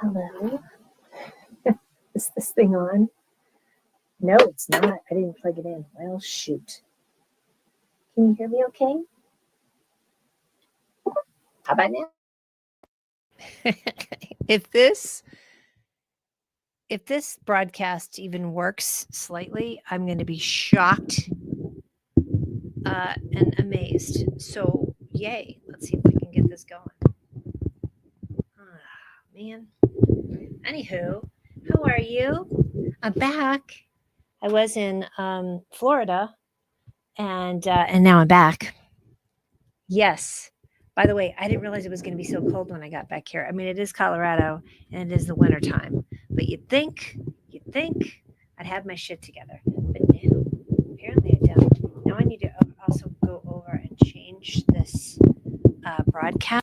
Hello? Is this thing on? No, it's not. I didn't plug it in. Well, shoot. Can you hear me okay? How about now? if this broadcast even works slightly, I'm going to be shocked and amazed. So yay! Let's see if we can get this going. Man. Anywho, how are you? I'm back. I was in Florida, and now I'm back. Yes. By the way, I didn't realize it was going to be so cold when I got back here. I mean, it is Colorado and it is the winter time, but you'd think I'd have my shit together, but no, apparently I don't. Now I need to also go over and change this broadcast.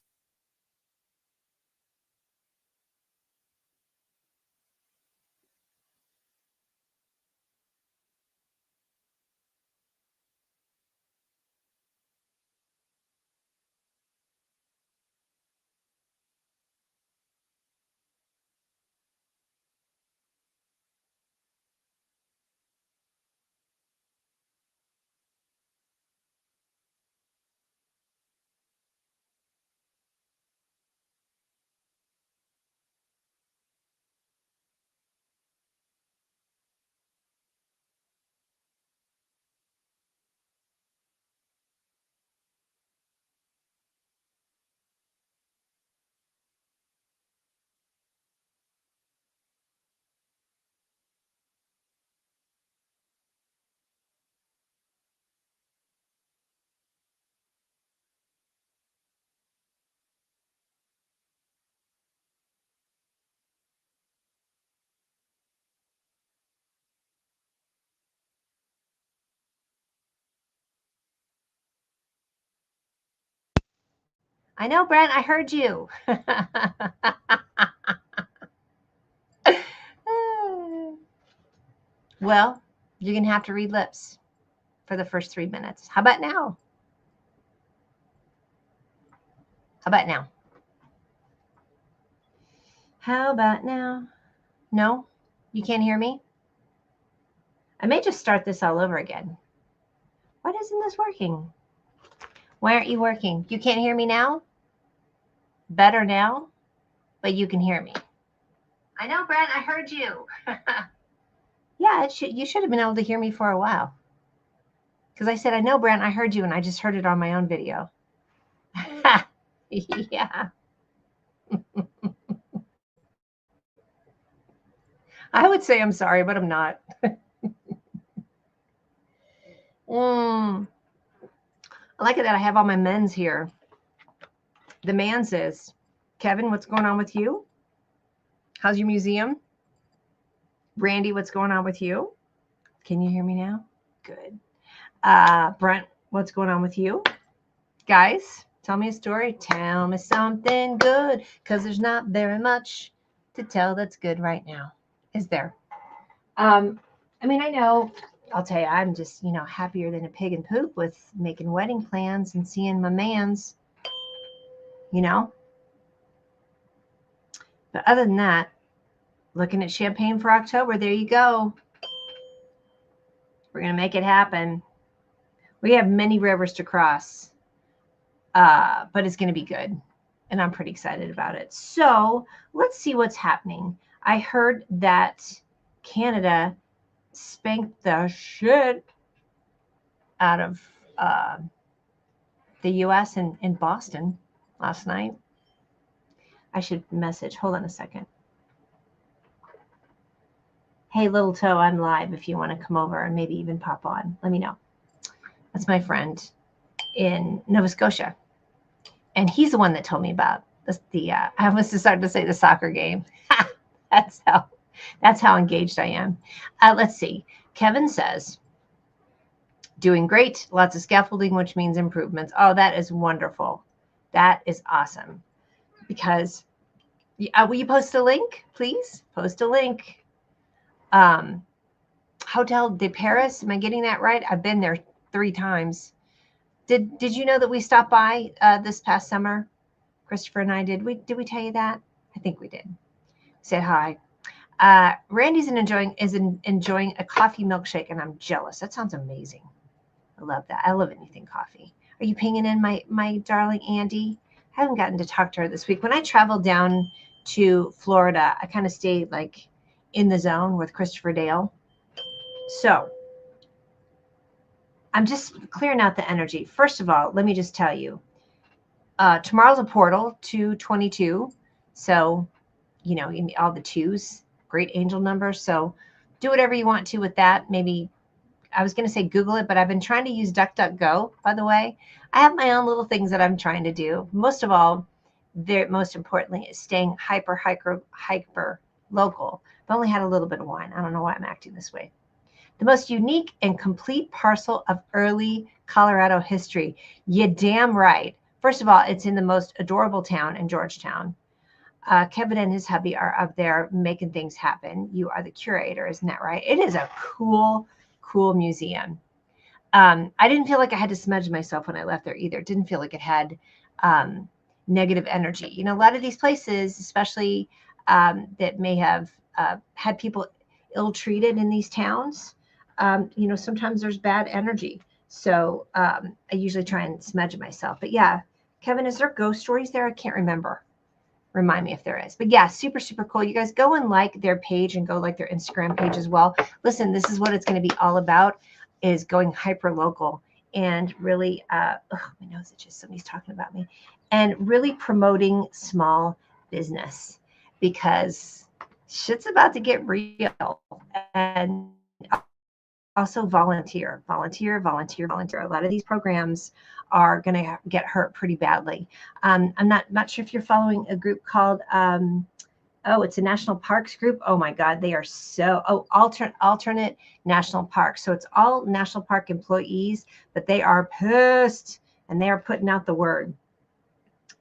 I know, Brent, I heard you. Well, you're going to have to read lips for the first 3 minutes. How about now? How about now? How about now? No? You can't hear me? I may just start this all over again. Why isn't this working? Why aren't you working? You can't hear me now? Better now? But you can hear me. I know, Brent, I heard you. Yeah, you should have been able to hear me for a while. Because I said, I know, Brent, I heard you, and I just heard it on my own video. Yeah. I would say I'm sorry, but I'm not. I like it that I have all my men's here. The man says, Kevin, what's going on with you? How's your museum? Randy, what's going on with you? Can you hear me now? Good. Brent, what's going on with you? Guys, tell me a story. Tell me something good, because there's not very much to tell that's good right now. Is there? I mean, I know, I'll tell you, I'm just, happier than a pig in poop with making wedding plans and seeing my mans, But other than that, looking at champagne for October, there you go. We're going to make it happen. We have many rivers to cross, but it's going to be good. And I'm pretty excited about it. So let's see what's happening. I heard that Canada spanked the shit out of the U.S. in Boston last night. I should message. Hold on a second. Hey, little toe, I'm live if you want to come over and maybe even pop on. Let me know. That's my friend in Nova Scotia. And he's the one that told me about I almost decided to say the soccer game. That's how engaged I am. Let's see. Kevin says, doing great. Lots of scaffolding, which means improvements. Oh, that is wonderful. That is awesome. Because, will you post a link, please? Post a link. Hotel de Paris. Am I getting that right? I've been there 3 times. Did you know that we stopped by this past summer? Christopher and I did. Did we tell you that? I think we did. said hi. Randy's enjoying a coffee milkshake, and I'm jealous. That sounds amazing. I love that. I love anything coffee. Are you pinging in my darling Andy? I haven't gotten to talk to her this week. When I traveled down to Florida, I kind of stayed like in the zone with Christopher Dale. So I'm just clearing out the energy. First of all, let me just tell you, tomorrow's a portal to 22. So, in all the twos, great angel numbers. So do whatever you want to with that. Maybe I was going to say Google it, but I've been trying to use DuckDuckGo, by the way. I have my own little things that I'm trying to do. Most of all, most importantly, is staying hyper local. I've only had a little bit of wine. I don't know why I'm acting this way. The most unique and complete parcel of early Colorado history. You damn right. First of all, it's in the most adorable town in Georgetown. Kevin and his hubby are up there making things happen. You are the curator, isn't that right? It is a cool museum. I didn't feel like I had to smudge myself when I left there either. It didn't feel like it had negative energy. A lot of these places, especially that may have had people ill-treated in these towns, sometimes there's bad energy. So I usually try and smudge myself. But yeah, Kevin, is there ghost stories there? I can't remember. Remind me if there is. But yeah, super, super cool. You guys go and like their page and go like their Instagram page as well. Listen, this is what it's going to be all about, is going hyper local and really, my nose itches, somebody's talking about me, and really promoting small business, because shit's about to get real. And also volunteer. A lot of these programs are going to get hurt pretty badly. I'm not sure if you're following a group called, it's a national parks group. Oh my God, they are alternate national parks. So it's all national park employees, but they are pissed and they are putting out the word.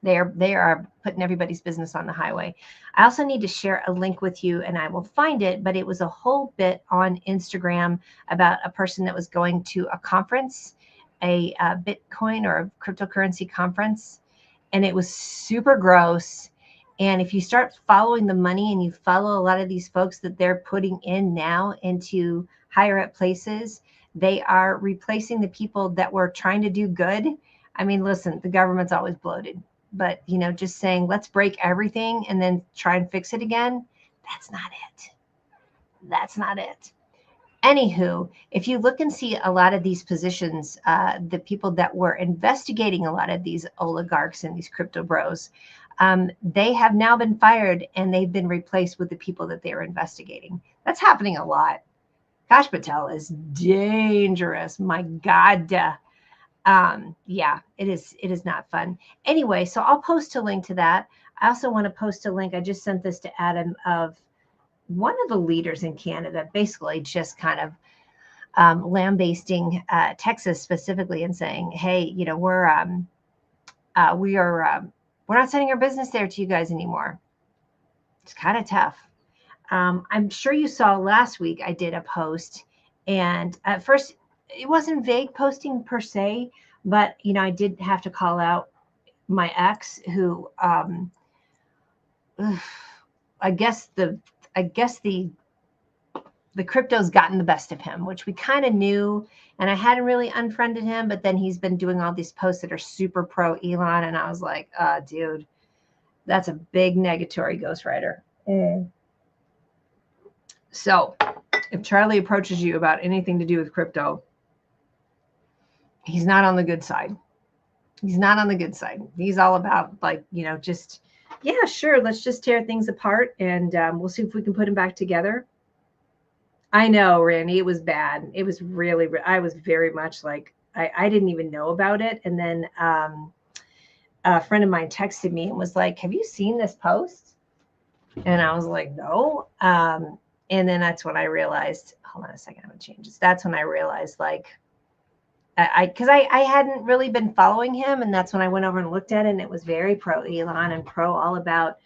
They are putting everybody's business on the highway. I also need to share a link with you, and I will find it, but it was a whole bit on Instagram about a person that was going to a conference, a Bitcoin or a cryptocurrency conference, and it was super gross. And if you start following the money and you follow a lot of these folks that they're putting in now into higher up places, they are replacing the people that were trying to do good. I mean, listen, the government's always bloated. But, just saying, let's break everything and then try and fix it again. That's not it. Anywho, if you look and see a lot of these positions, the people that were investigating a lot of these oligarchs and these crypto bros, they have now been fired and they've been replaced with the people that they were investigating. That's happening a lot. Kash Patel is dangerous. My God. Yeah, it is not fun. Anyway, so I'll post a link to that. I also want to post a link. I just sent this to Adam, of one of the leaders in Canada, basically just kind of lambasting Texas specifically and saying, hey, we're not sending our business there to you guys anymore. It's kind of tough. I'm sure you saw last week I did a post, and at first it wasn't vague posting per se, but I did have to call out my ex, who I guess the crypto's gotten the best of him, which we kind of knew, and I hadn't really unfriended him, but then he's been doing all these posts that are super pro Elon, and I was like, dude, that's a big negatory ghostwriter. So if Charlie approaches you about anything to do with crypto, he's not on the good side. He's all about just, yeah, sure, let's just tear things apart and we'll see if we can put them back together. I know, Randy, it was bad. It was really, I was very much like, I didn't even know about it. And then a friend of mine texted me and was like, have you seen this post? And I was like, no. And then that's when I realized, hold on a second, I'm going to change this. That's when I realized, because I hadn't really been following him. And that's when I went over and looked at it, and it was very pro Elon and pro all about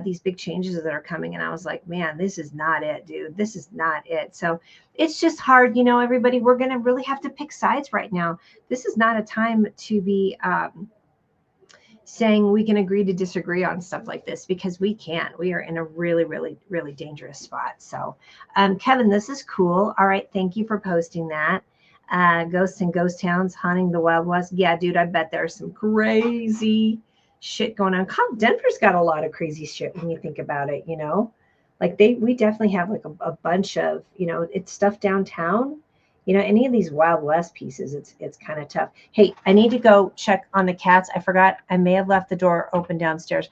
these big changes that are coming. And I was like, man, this is not it, dude. This is not it. So it's just hard. Everybody, we're going to really have to pick sides right now. This is not a time to be saying we can agree to disagree on stuff like this, because we can't. We are in a really, really, really dangerous spot. So, Kevin, this is cool. All right. Thank you for posting that. Ghosts and ghost towns haunting the Wild West. Yeah, dude, I bet there's some crazy shit going on. Denver's got a lot of crazy shit when you think about it, you know? Like we definitely have like a bunch of, you know, it's stuff downtown. You know, any of these Wild West pieces, it's kind of tough. Hey, I need to go check on the cats. I forgot. I may have left the door open downstairs.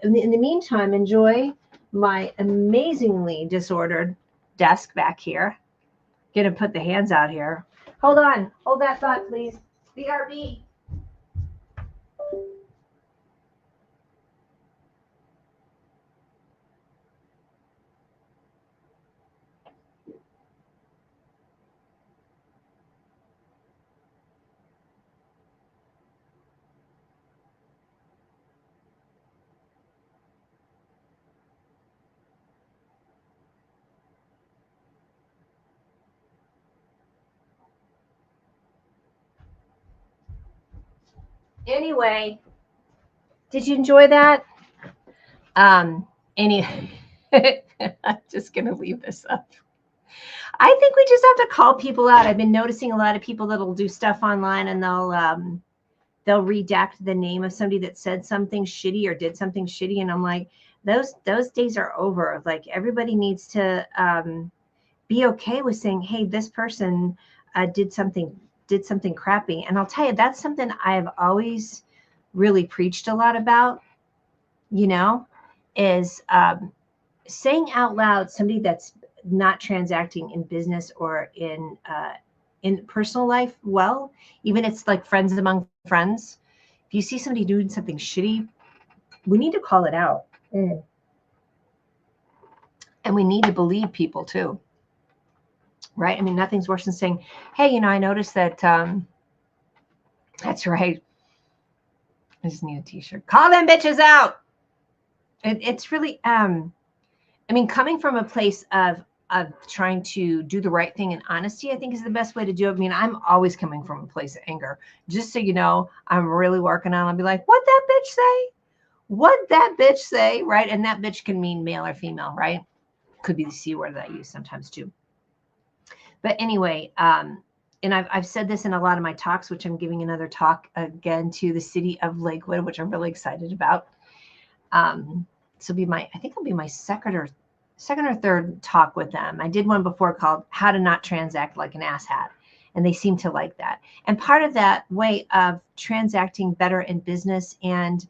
In the meantime, enjoy my amazingly disordered desk back here. Gonna put the hands out here. Hold on. Hold that thought, please. BRB. Anyway, did you enjoy that? Any I'm just gonna leave this up. I think we just have to call people out. I've been noticing a lot of people that'll do stuff online and they'll redact the name of somebody that said something shitty or did something shitty, and I'm like, those days are over. Like, everybody needs to be okay with saying, hey, this person did something crappy. And I'll tell you, that's something I've always really preached a lot about, you know, is saying out loud somebody that's not transacting in business or in personal life well, even it's like friends among friends. If you see somebody doing something shitty, we need to call it out. And we need to believe people too. Right? I mean, nothing's worse than saying, hey, you know, I noticed that that's right. I just need a t-shirt. Call them bitches out. It's really I mean, coming from a place of trying to do the right thing and honesty, I think is the best way to do it. I mean, I'm always coming from a place of anger. Just so you know, I'm really working on. I'll be like, what that bitch say? What that bitch say? Right? And that bitch can mean male or female, right? Could be the C word that I use sometimes too. But anyway, and I've said this in a lot of my talks, which I'm giving another talk again to the city of Lakewood, which I'm really excited about. This will be I think it'll be my second or third talk with them. I did one before called How to Not Transact Like an Asshat, and they seem to like that. And part of that way of transacting better in business and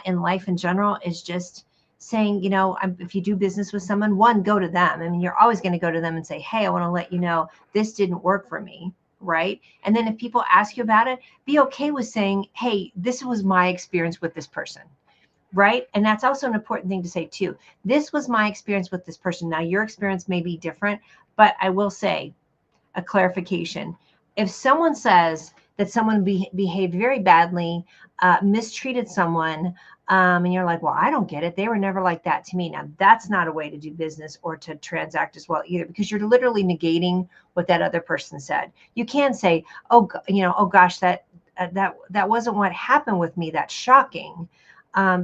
in life in general is just saying, you know, if you do business with someone, one, go to them. I mean, you're always going to go to them and say, hey, I want to let you know this didn't work for me. Right. And then if people ask you about it, be okay with saying, hey, this was my experience with this person. Right. And that's also an important thing to say, too. This was my experience with this person. Now, your experience may be different, but I will say a clarification. If someone says that someone behaved very badly, mistreated someone, and you're like, well, I don't get it. They were never like that to me. Now, that's not a way to do business or to transact as well either, because you're literally negating what that other person said. You can say, oh, you know, oh, gosh, that wasn't what happened with me. That's shocking.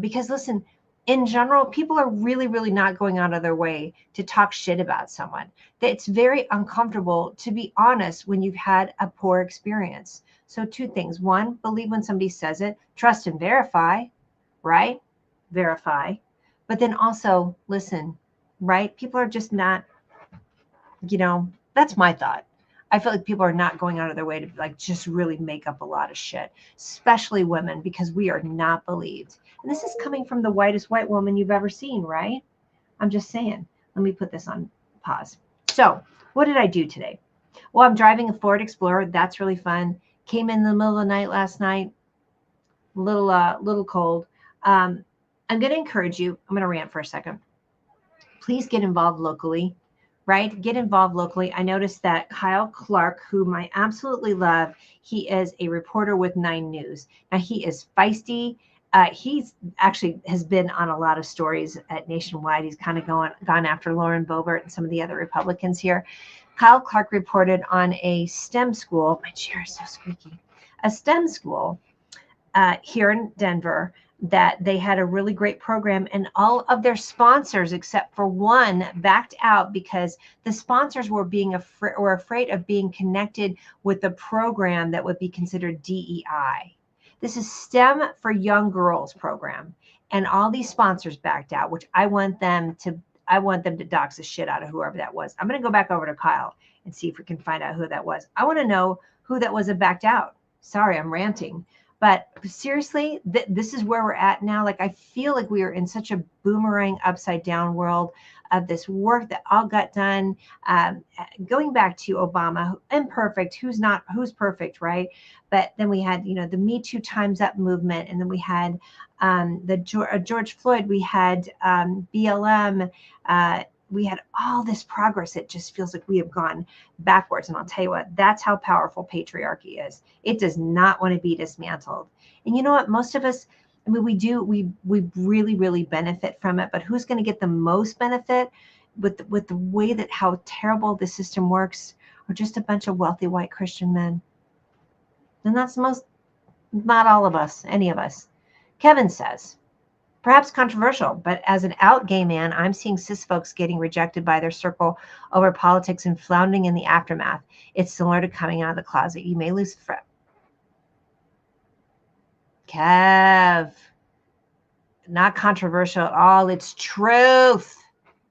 Because listen, in general, people are really, really not going out of their way to talk shit about someone. It's very uncomfortable to be honest when you've had a poor experience. So two things. One, believe when somebody says it, trust and verify, right? Verify. But then also listen, right? People are just not, you know, that's my thought. I feel like people are not going out of their way to like just really make up a lot of shit, especially women, because we are not believed. And this is coming from the whitest white woman you've ever seen, right? I'm just saying. Let me put this on pause. So what did I do today? Well, I'm driving a Ford Explorer. That's really fun. Came in the middle of the night last night. Little cold. I'm going to encourage you. I'm going to rant for a second. Please get involved locally. Right? Get involved locally. I noticed that Kyle Clark, whom I absolutely love, he is a reporter with 9 News. Now, he is feisty. He's actually has been on a lot of stories at Nationwide. He's kind of gone after Lauren Boebert and some of the other Republicans here. Kyle Clark reported on a STEM school. My chair is so squeaky. A STEM school here in Denver that they had a really great program, and all of their sponsors except for one backed out because the sponsors were afraid of being connected with the program that would be considered DEI. This is STEM for Young Girls program, and all these sponsors backed out, which I want them to dox the shit out of whoever that was. I'm going to go back over to Kyle and see if we can find out who that was. I want to know who that was that backed out. Sorry, I'm ranting. But seriously, this is where we're at now. Like, I feel like we are in such a boomerang upside down world of this work that all got done. Going back to Obama, imperfect, who's perfect, right? But then we had, the Me Too Time's Up movement. And then we had George Floyd, we had BLM, we had all this progress. It just feels like we have gone backwards. And I'll tell you what, that's how powerful patriarchy is. It does not want to be dismantled. And you know what? Most of us, I mean, we really, really benefit from it. But who's going to get the most benefit with the way that how terrible the system works are just a bunch of wealthy white Christian men. And that's not all of us, any of us. Kevin says, perhaps controversial, but as an out gay man, I'm seeing cis folks getting rejected by their circle over politics and floundering in the aftermath. It's similar to coming out of the closet. You may lose friends. Kev, not controversial at all. It's truth.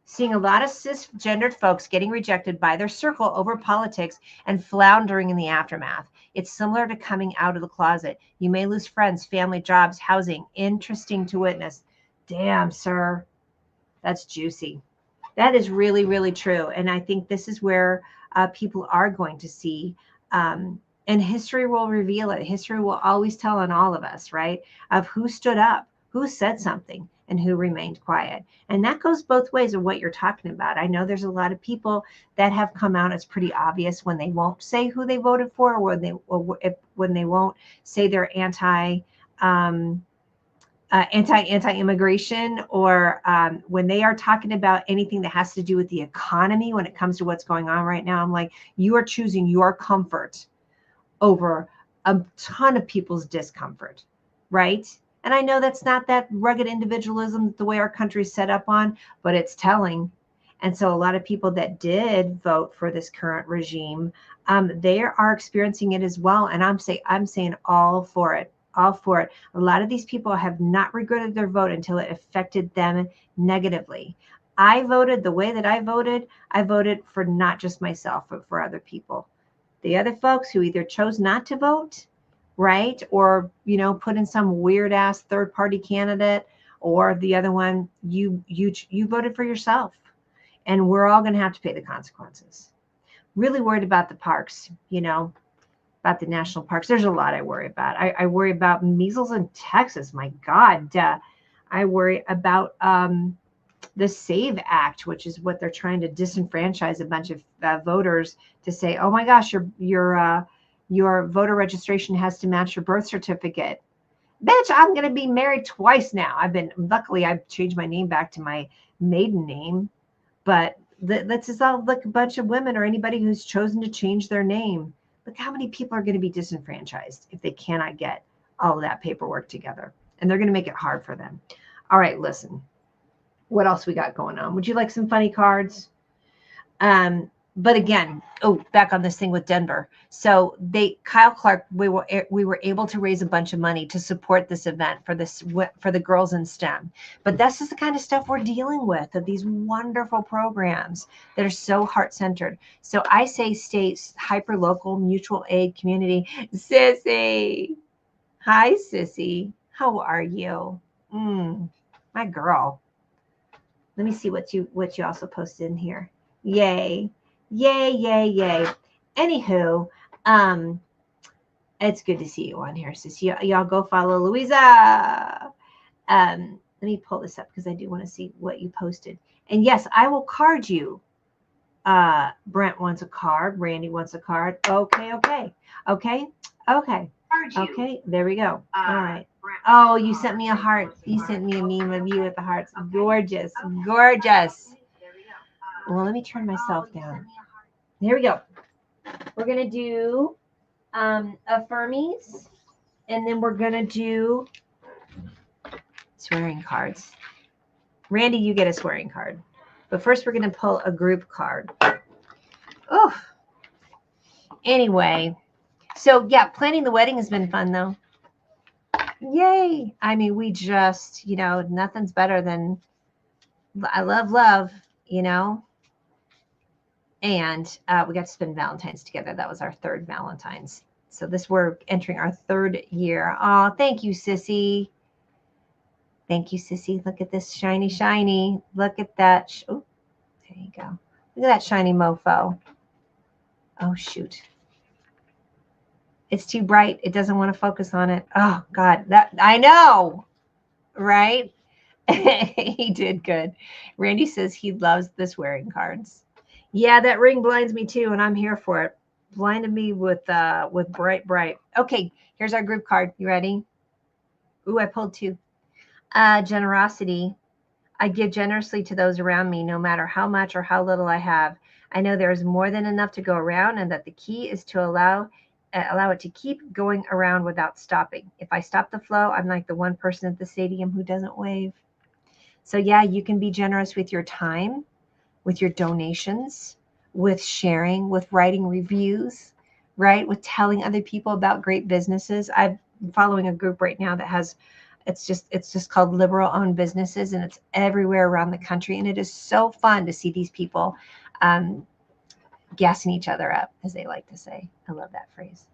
Seeing a lot of cisgendered folks getting rejected by their circle over politics and floundering in the aftermath. It's similar to coming out of the closet. You may lose friends, family, jobs, housing. Interesting to witness. Damn, sir. That's juicy. That is really, really true. And I think this is where people are going to see, and history will reveal it. History will always tell on all of us, right? Of who stood up, who said something, and who remained quiet. And that goes both ways of what you're talking about. I know there's a lot of people that have come out. It's pretty obvious when they won't say who they voted for, or when they won't say they're anti-immigration, or when they are talking about anything that has to do with the economy when it comes to what's going on right now. I'm like, you are choosing your comfort over a ton of people's discomfort, right? And I know that's not that rugged individualism the way our country's set up on, but it's telling. And so a lot of people that did vote for this current regime, they are experiencing it as well. And I'm saying all for it. All for it. A lot of these people have not regretted their vote until it affected them negatively. I voted the way that I voted for not just myself, but for other people. The other folks who either chose not to vote, right, or put in some weird ass third party candidate, or the other one, you voted for yourself, and we're all going to have to pay the consequences. Really worried about the parks, about the national parks. There's a lot I worry about. I worry about measles in Texas. My God. I worry about the SAVE Act, which is what they're trying to disenfranchise a bunch of voters to say, oh my gosh, your voter registration has to match your birth certificate. Bitch, I'm going to be married twice now. Luckily, I've changed my name back to my maiden name, but let's just all look a bunch of women or anybody who's chosen to change their name. Look how many people are going to be disenfranchised if they cannot get all of that paperwork together. And they're going to make it hard for them. All right, listen. What else we got going on? Would you like some funny cards? But again, back on this thing with Denver. So Kyle Clark, we were able to raise a bunch of money to support this event for the girls in STEM. But this is the kind of stuff we're dealing with, of these wonderful programs that are so heart-centered. So I say stay hyper-local, mutual aid community. Sissy. Hi, Sissy. How are you? My girl. Let me see what you also posted in here. Yay. Yay, yay, yay. Anywho, it's good to see you on here, sis. Y'all go follow Louisa. Let me pull this up because I do want to see what you posted. And yes, I will card you. Brent wants a card. Randy wants a card. Okay. There we go. All right. Oh, you sent me a heart. You sent me a meme of you with the hearts. Gorgeous. Well, let me turn myself down. Here we go. We're going to do affirmies. And then we're going to do swearing cards. Randy, you get a swearing card. But first we're going to pull a group card. Oh, anyway. So, yeah, planning the wedding has been fun, though. Yay. I mean, we just, nothing's better than I love, And we got to spend Valentine's together. That was our third Valentine's. So we're entering our third year. Oh, thank you, Sissy. Thank you, Sissy. Look at this shiny. Look at that. Oh, there you go. Look at that shiny mofo. Oh, shoot. It's too bright. It doesn't want to focus on it. Oh, God. That I know. Right? He did good. Randy says he loves the swearing cards. Yeah, that ring blinds me too, and I'm here for it. Blinded me with bright. Okay, here's our group card. You ready? Ooh, I pulled two. Generosity. I give generously to those around me, no matter how much or how little I have. I know there is more than enough to go around, and that the key is to allow it to keep going around without stopping. If I stop the flow, I'm like the one person at the stadium who doesn't wave. So yeah, you can be generous with your time, with your donations, with sharing, with writing reviews, right? With telling other people about great businesses. I'm following a group right now that has, it's just called Liberal Owned Businesses, and it's everywhere around the country. And it is so fun to see these people gassing each other up, as they like to say. I love that phrase.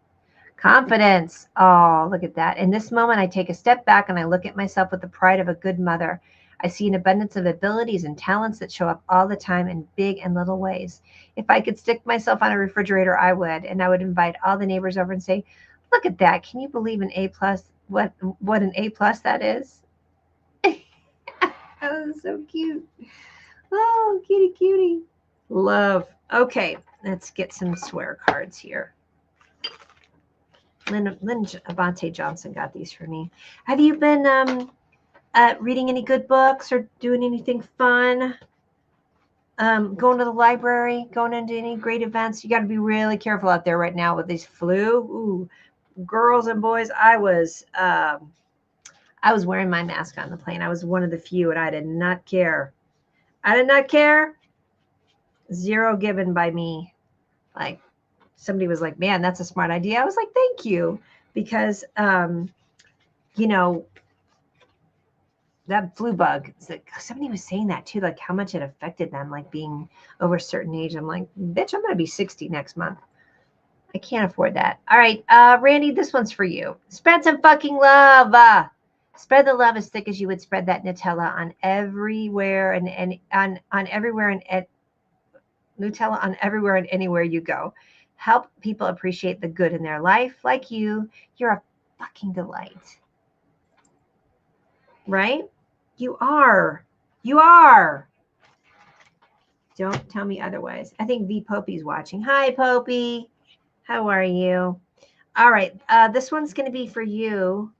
Confidence. Oh, look at that. In this moment, I take a step back and I look at myself with the pride of a good mother. I see an abundance of abilities and talents that show up all the time in big and little ways. If I could stick myself on a refrigerator, I would. And I would invite all the neighbors over and say, look at that. Can you believe an A plus? What an A plus that is? That was so cute. Oh, cutie. Love. Okay, let's get some swear cards here. Lynn Abante Johnson got these for me. Have you been reading any good books or doing anything fun? Going to the library, going into any great events? You got to be really careful out there right now with this flu. Ooh, girls and boys, I was wearing my mask on the plane. I was one of the few, and I did not care. Zero given by me. Like, somebody was like, man, that's a smart idea. I was like, thank you. Because, that flu bug, somebody was saying that too, like how much it affected them, like being over a certain age. I'm like, bitch, I'm going to be 60 next month. I can't afford that. All right. Randy, this one's for you. Spread some fucking love. Spread the love as thick as you would spread that Nutella on everywhere and on everywhere and Nutella on everywhere and anywhere you go. Help people appreciate the good in their life. Like you, you're a fucking delight. Right? You are. Don't tell me otherwise. I think V Popey's watching. Hi, Popey. How are you? All right. This one's going to be for you.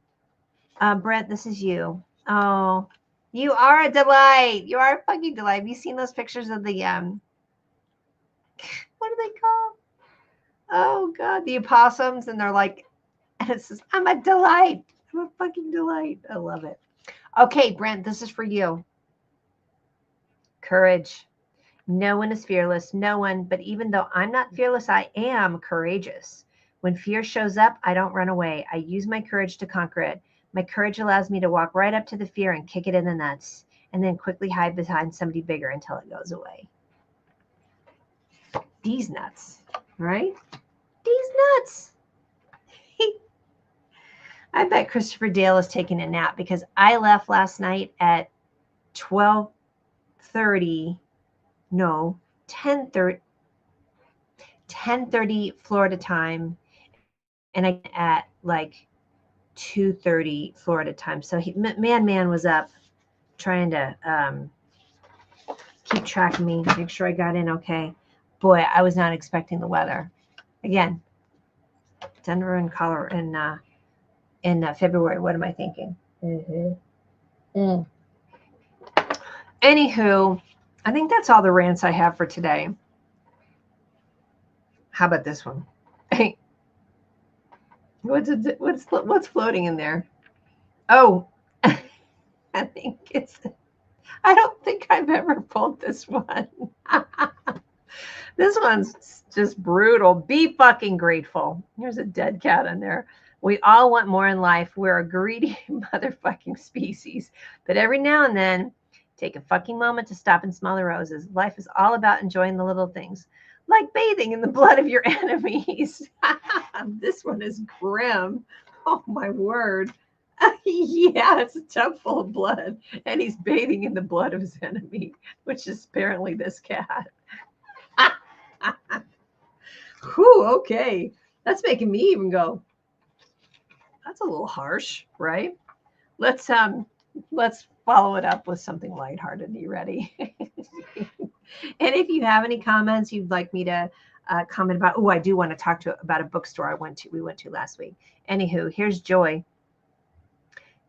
Brent, this is you. Oh, you are a delight. You are a fucking delight. Have you seen those pictures of the, what are they called? Oh, God, the opossums. And they're like, and it says, I'm a delight. I'm a fucking delight. I love it. Okay, Brent, this is for you. Courage. No one is fearless. No one. But even though I'm not fearless, I am courageous. When fear shows up, I don't run away. I use my courage to conquer it. My courage allows me to walk right up to the fear and kick it in the nuts, and then quickly hide behind somebody bigger until it goes away. These nuts, right? These nuts. I bet Christopher Dale is taking a nap because I left last night at 10:30 Florida time, and I at like 2:30 Florida time. So man was up trying to keep track of me, make sure I got in okay. Boy, I was not expecting the weather. Again, Denver and Colorado in February. What am I thinking? Anywho, I think that's all the rants I have for today. How about this one? What's floating in there? Oh, I think it's. I don't think I've ever pulled this one. This one's just brutal. Be fucking grateful. There's a dead cat in there. We all want more in life. We're a greedy motherfucking species. But every now and then, take a fucking moment to stop and smell the roses. Life is all about enjoying the little things, like bathing in the blood of your enemies. This one is grim. Oh my word. Yeah, it's a tub full of blood, and he's bathing in the blood of his enemy, which is apparently this cat. Whew, okay. That's making me even go, that's a little harsh, right? Let's follow it up with something lighthearted. Are you ready? And if you have any comments you'd like me to comment about, I do want to talk about a bookstore we went to last week. Anywho, here's Joy.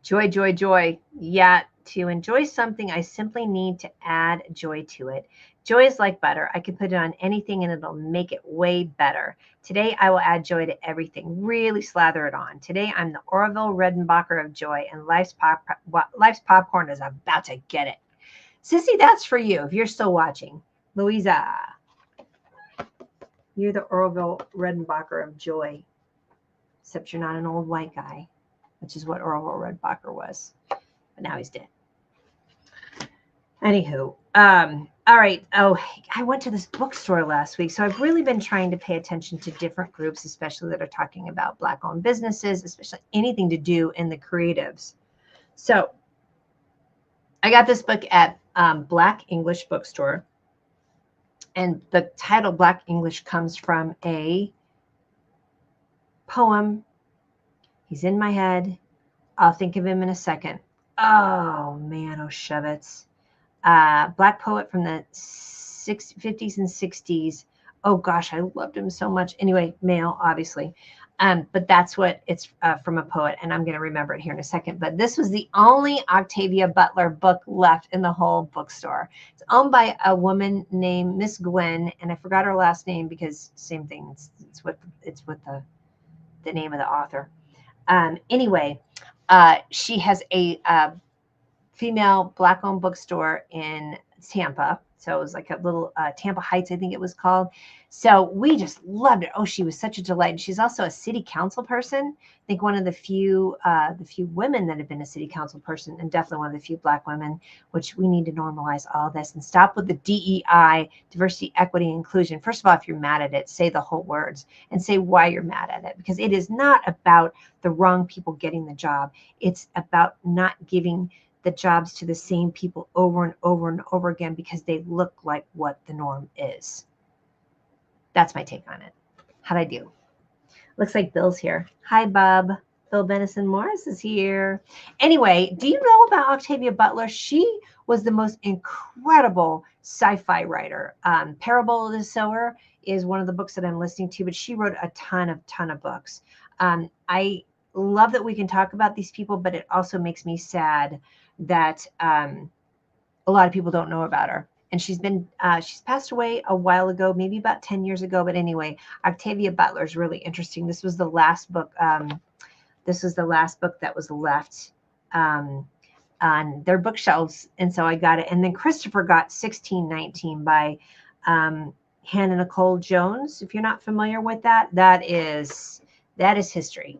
Joy, joy, joy. Yeah, to enjoy something, I simply need to add joy to it. Joy is like butter. I can put it on anything and it'll make it way better. Today, I will add joy to everything. Really slather it on. Today, I'm the Orville Redenbacher of joy, and life's popcorn is about to get it. Sissy, that's for you if you're still watching. Louisa, you're the Orville Redenbacher of joy, except you're not an old white guy, which is what Orville Redenbacher was. But now he's dead. Anywho, all right. Oh, I went to this bookstore last week, so I've really been trying to pay attention to different groups, especially that are talking about Black-owned businesses, especially anything to do in the creatives. So I got this book at Black English Bookstore, and the title Black English comes from a poem. He's in my head. I'll think of him in a second. Oh, man, Oshevitz. Black poet from the 50s and 60s. Oh, gosh, I loved him so much. Anyway, male, obviously. But that's what it's from a poet, and I'm going to remember it here in a second. But this was the only Octavia Butler book left in the whole bookstore. It's owned by a woman named Miss Gwen, and I forgot her last name because same thing. It's with the name of the author. Anyway, she has a female Black-owned bookstore in Tampa. So it was like a little Tampa Heights, I think it was called. So we just loved it. Oh, she was such a delight. And she's also a city council person. I think one of the few women that have been a city council person, and definitely one of the few Black women, which we need to normalize all this and stop with the DEI, diversity, equity, inclusion. First of all, if you're mad at it, say the whole words and say why you're mad at it, because it is not about the wrong people getting the job. It's about not giving the jobs to the same people over and over and over again because they look like what the norm is. That's my take on it. How'd I do? Looks like Bill's here. Hi, Bob. Bill Benison Morris is here. Anyway, do you know about Octavia Butler? She was the most incredible sci-fi writer. Parable of the Sower is one of the books that I'm listening to, but she wrote a ton of books. I love that we can talk about these people, but it also makes me sad that a lot of people don't know about her. And she's passed away a while ago, maybe about 10 years ago. But anyway, Octavia Butler is really interesting. This was the last book. That was left on their bookshelves. And so I got it. And then Christopher got 1619 by Hannah Nicole Jones. If you're not familiar with that, that is history.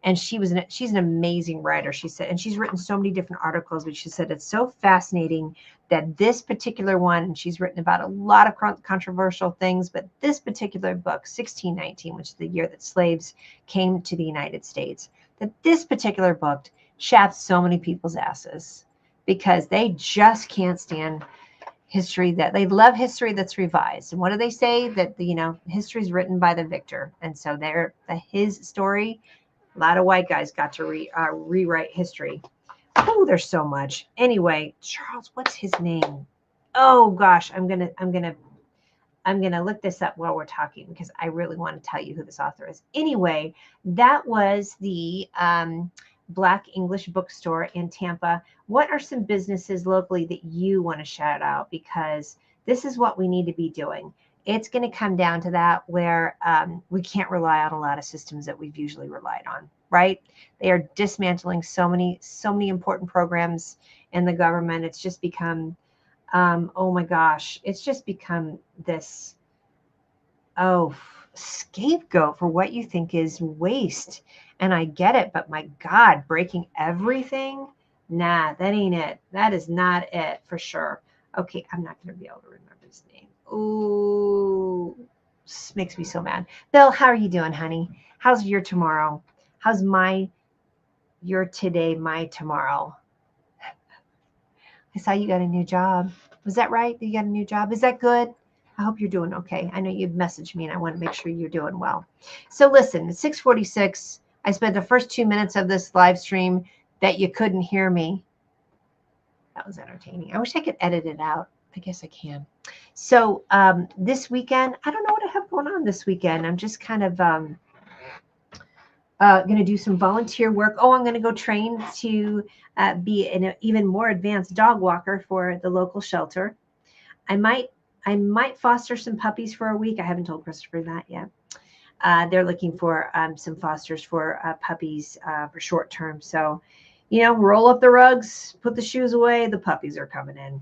And she's an amazing writer, she said, and she's written so many different articles, but she said it's so fascinating that this particular one, and she's written about a lot of controversial things, but this particular book, 1619, which is the year that slaves came to the United States, that this particular book chaps so many people's asses because they just can't stand history, that they love history that's revised. And what do they say? That history is written by the victor. And so his story, a lot of white guys got to rewrite history. Oh, there's so much. Anyway, Charles, what's his name? Oh gosh, I'm gonna look this up while we're talking because I really want to tell you who this author is. Anyway, that was the Black English Bookstore in Tampa. What are some businesses locally that you want to shout out? Because this is what we need to be doing. it's going to come down to that where we can't rely on a lot of systems that we've usually relied on, right? They are dismantling so many important programs in the government. It's just become, oh my gosh, it's just become this, scapegoat for what you think is waste. And I get it, but my God, breaking everything? Nah, that ain't it. That is not it for sure. Okay, I'm not going to be able to remember his name. Ooh, this makes me so mad. Bill, how are you doing, honey? How's your tomorrow? How's your today, my tomorrow? I saw you got a new job. Was that right? You got a new job? Is that good? I hope you're doing okay. I know you'd messaged me and I want to make sure you're doing well. So listen, it's 6:46. I spent the first 2 minutes of this live stream that you couldn't hear me. That was entertaining. I wish I could edit it out. I guess I can. So this weekend, I don't know what I have going on this weekend. I'm just kind of going to do some volunteer work. Oh, I'm going to go train to be an even more advanced dog walker for the local shelter. I might foster some puppies for a week. I haven't told Christopher that yet. They're looking for some fosters for puppies for short term. So, roll up the rugs, put the shoes away. The puppies are coming in.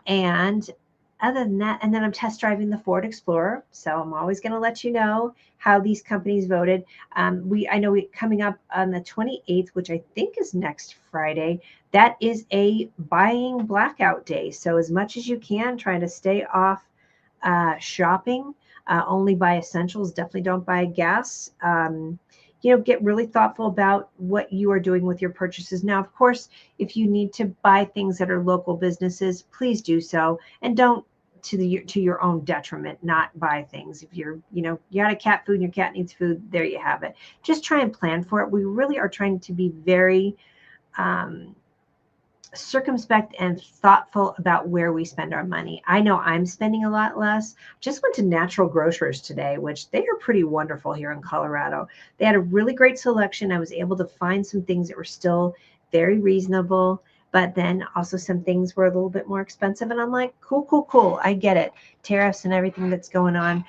And other than that, and then I'm test driving the Ford Explorer. So I'm always going to let you know how these companies voted. I know coming up on the 28th, which I think is next Friday, that is a buying blackout day. So as much as you can, try to stay off shopping. Only buy essentials. Definitely don't buy gas. Get really thoughtful about what you are doing with your purchases. Now, of course, if you need to buy things that are local businesses, please do so, and don't to your own detriment not buy things. If you got a cat food and your cat needs food, there you have it. Just try and plan for it. We really are trying to be very circumspect and thoughtful about where we spend our money. I know I'm spending a lot less. Just went to Natural Grocers today, which they are pretty wonderful here in Colorado. They had a really great selection. I was able to find some things that were still very reasonable, but then also some things were a little bit more expensive. And I'm like, cool. I get it. Tariffs and everything that's going on.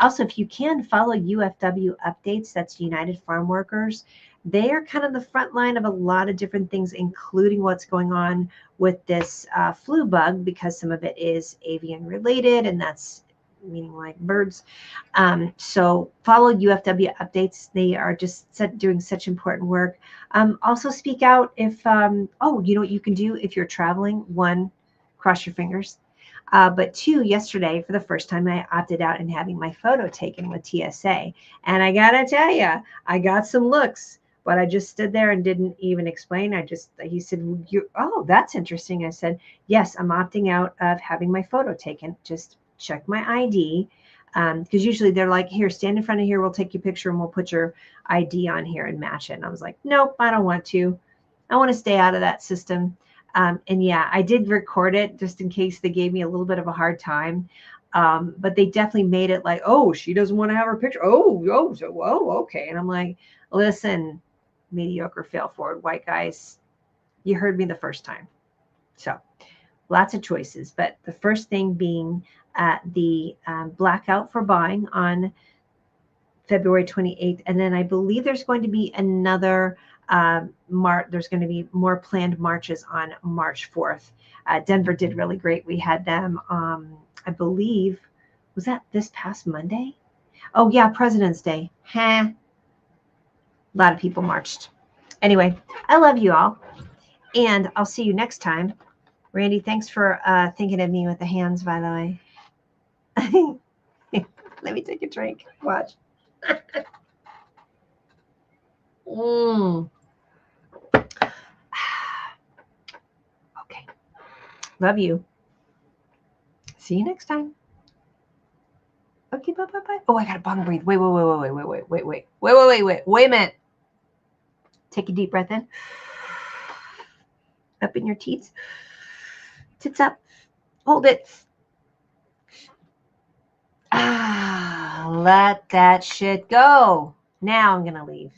Also, if you can follow UFW updates, that's United Farm Workers. They are kind of the front line of a lot of different things, including what's going on with this flu bug, because some of it is avian related, and that's meaning like birds. So follow UFW updates. They are just doing such important work. Also speak out if, you know what you can do if you're traveling. One, cross your fingers. But two, yesterday, for the first time, I opted out and having my photo taken with TSA. And I got to tell you, I got some looks. But I just stood there and didn't even explain. He said, that's interesting. I said, yes, I'm opting out of having my photo taken. Just check my ID. Because usually they're like, here, stand in front of here. We'll take your picture and we'll put your ID on here and match it. And I was like, nope, I don't want to. I want to stay out of that system. And yeah, I did record it just in case they gave me a little bit of a hard time. But they definitely made it like, oh, she doesn't want to have her picture. Okay. And I'm like, listen, mediocre fail forward white guys, you heard me the first time. So lots of choices, but the first thing being the blackout for buying on February 28th. And then I believe there's going to be another there's going to be more planned marches on March 4th. Denver did really great. We had them, I believe, was that this past Monday? Oh yeah, President's Day. A lot of people marched. Anyway, I love you all, and I'll see you next time. Randy, thanks for thinking of me with the hands, by the way. Let me take a drink. Watch. Okay. Love you. See you next time. Okay, bye. Oh, I got a bong breathe. Wait a minute. Take a deep breath in. Up in your teeth. Tits up. Hold it. Let that shit go. Now I'm going to leave.